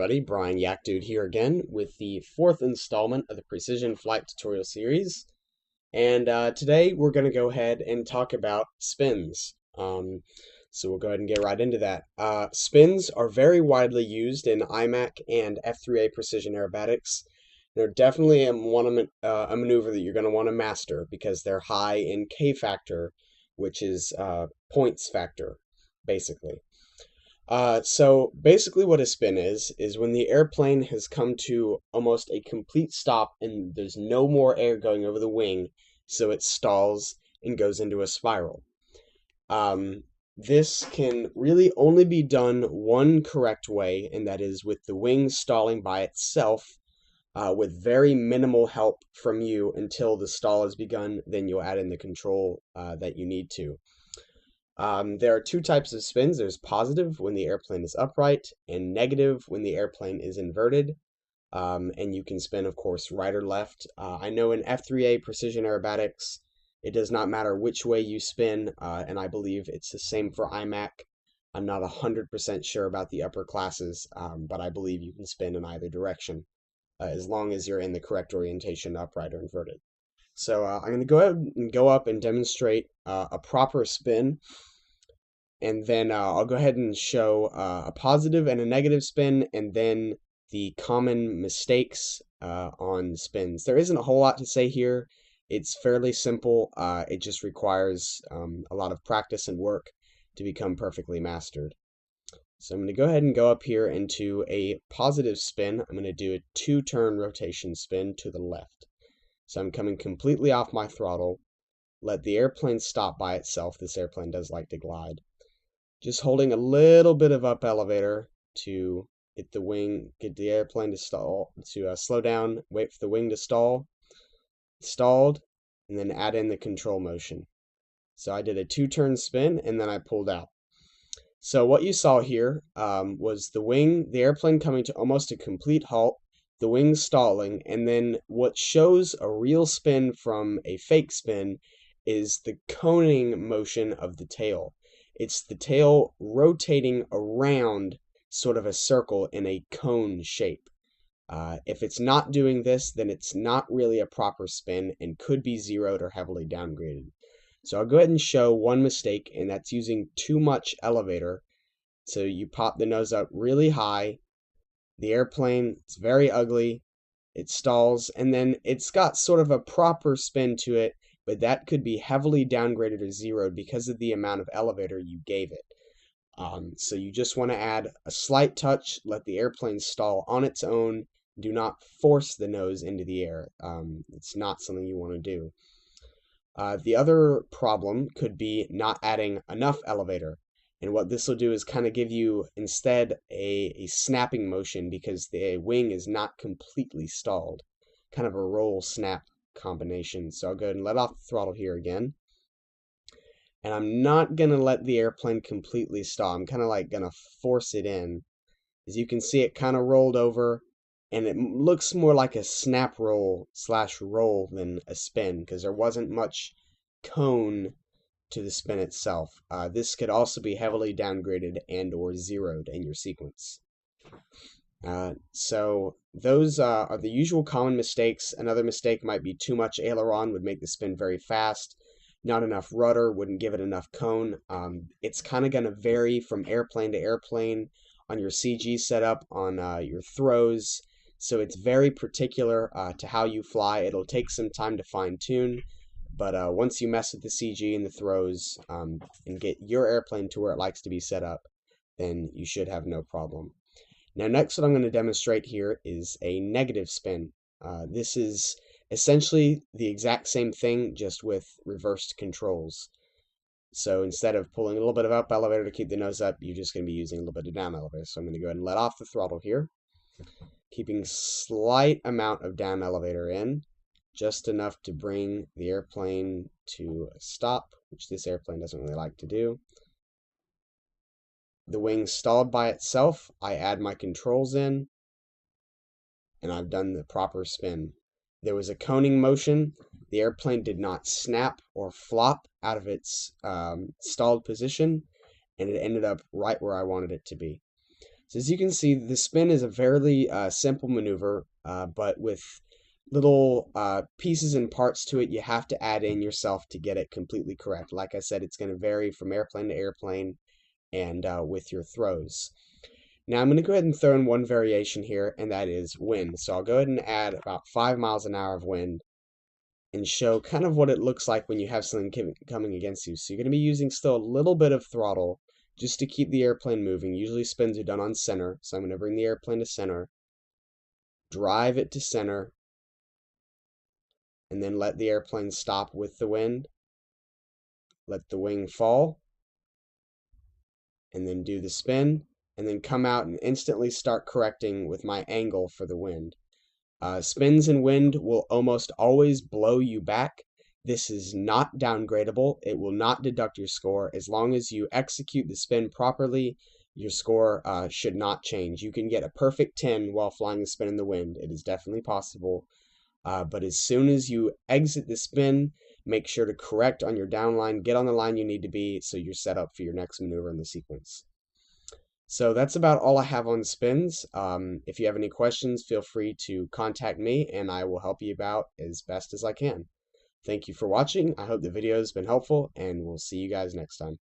everybody, Brian Yakdude here again with the fourth installment of the Precision Flight tutorial series. And today we're going to go ahead and talk about spins. So we'll go ahead and get right into that. Spins are very widely used in IMAC and F3A precision aerobatics. They're definitely a maneuver that you're going to want to master because they're high in K factor, which is points factor, basically. So basically what a spin is when the airplane has come to almost a complete stop and there's no more air going over the wing, so it stalls and goes into a spiral. This can really only be done one correct way, and that is with the wing stalling by itself with very minimal help from you until the stall has begun. Then you'll add in the control that you need to. There are two types of spins. There's positive when the airplane is upright and negative when the airplane is inverted. And you can spin, of course, right or left. I know in F3A precision aerobatics, it does not matter which way you spin, and I believe it's the same for IMAC. I'm not 100% sure about the upper classes, but I believe you can spin in either direction, as long as you're in the correct orientation, upright or inverted. So I'm going to go ahead and go up and demonstrate a proper spin, and then I'll go ahead and show a positive and a negative spin, and then the common mistakes on spins. There isn't a whole lot to say here. It's fairly simple. It just requires a lot of practice and work to become perfectly mastered. So I'm going to go ahead and go up here into a positive spin. I'm going to do a 2-turn rotation spin to the left. So I'm coming completely off my throttle. Let the airplane stop by itself. This airplane does like to glide. Just holding a little bit of up elevator to get the wing, get the airplane to stall, to slow down, wait for the wing to stall. Stalled, and then add in the control motion. So I did a 2-turn spin, and then I pulled out. So what you saw here was the airplane coming to almost a complete halt, the wing stalling, and then what shows a real spin from a fake spin is the coning motion of the tail. It's the tail rotating around sort of a circle in a cone shape. If it's not doing this, then it's not really a proper spin and could be zeroed or heavily downgraded. So I'll go ahead and show one mistake, and that's using too much elevator. So you pop the nose up really high, the airplane, it's very ugly, it stalls, and then it's got sort of a proper spin to it, but that could be heavily downgraded or zeroed because of the amount of elevator you gave it. So you just want to add a slight touch, let the airplane stall on its own. Do not force the nose into the air. It's not something you want to do. The other problem could be not adding enough elevator. And what this will do is kind of give you instead a snapping motion because the wing is not completely stalled. Kind of a roll snap combination. So I'll go ahead and let off the throttle here again. And I'm not going to let the airplane completely stall. I'm kind of like going to force it in. As you can see, it kind of rolled over, and it looks more like a snap roll / roll than a spin because there wasn't much cone to the spin itself. This could also be heavily downgraded and or zeroed in your sequence. So those are the usual common mistakes. Another mistake might be too much aileron would make the spin very fast. Not enough rudder wouldn't give it enough cone. It's kind of going to vary from airplane to airplane on your CG setup, on your throws. So it's very particular to how you fly. It'll take some time to fine tune, but once you mess with the CG and the throws and get your airplane to where it likes to be set up, then you should have no problem. Now next what I'm going to demonstrate here is a negative spin. This is essentially the exact same thing, just with reversed controls. So instead of pulling a little bit of up elevator to keep the nose up, you're just going to be using a little bit of down elevator. So I'm going to go ahead and let off the throttle here, keeping slight amount of down elevator in, just enough to bring the airplane to a stop, which this airplane doesn't really like to do. The wing stalled by itself. I add my controls in, and I've done the proper spin. There was a coning motion. The airplane did not snap or flop out of its stalled position, and it ended up right where I wanted it to be. So as you can see, the spin is a fairly simple maneuver, but with little pieces and parts to it, you have to add in yourself to get it completely correct. Like I said, it's going to vary from airplane to airplane and with your throws. Now I'm going to go ahead and throw in one variation here, and that is wind. So I'll go ahead and add about 5 miles an hour of wind and show kind of what it looks like when you have something coming against you. So you're going to be using still a little bit of throttle just to keep the airplane moving. Usually spins are done on center, so I'm going to bring the airplane to center, drive it to center, and then let the airplane stop with the wind. Let the wing fall, and then do the spin, and then come out and instantly start correcting with my angle for the wind. Spins and wind will almost always blow you back. This is not downgradable. It will not deduct your score. As long as you execute the spin properly, your score should not change. You can get a perfect 10 while flying the spin in the wind. It is definitely possible. But as soon as you exit the spin, make sure to correct on your downline, get on the line you need to be so you're set up for your next maneuver in the sequence. So that's about all I have on spins. If you have any questions, feel free to contact me and I will help you out as best as I can. Thank you for watching. I hope the video has been helpful and we'll see you guys next time.